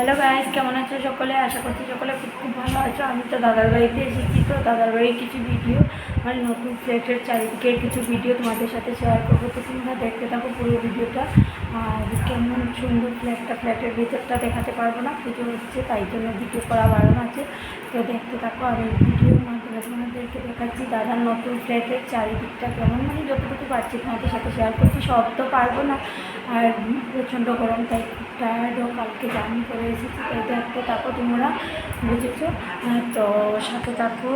Hello guys, কেমন আছো সকলে? আশা করছি সকলে খুব খুব ভালো আছো। আমি তো দাদার বাড়িতে এসেছি, তো দাদার বাড়ির কিছু ভিডিও, মানে নতুন ফ্ল্যাটের চারিদিকের কিছু ভিডিও তোমাদের সাথে শেয়ার করবো। তো তোমরা দেখতে থাকো পুরো ভিডিওটা। আর কেমন সুন্দর ফ্ল্যাটের ভিতরটা দেখাতে পারবো না, পুজো হচ্ছে তাই জন্য ভিডিও করা বারণ আছে। তো দেখতে থাকো। আর এই ভিডিওর মাধ্যমে তোমাদেরকে দেখাচ্ছি দাদার নতুন ফ্ল্যাটের চারিদিকটা কেমন, মানে যতটুকু পারছি তোমাদের সাথে শেয়ার করছি। সব তো পারবো না, আর প্রচণ্ড গরম, তাই টায়ার্ডও, কালকে জার্নি করে এসেছি, তাই দেখতে থাকো তোমরা, বুঝেছো? তো সাথে থাকো।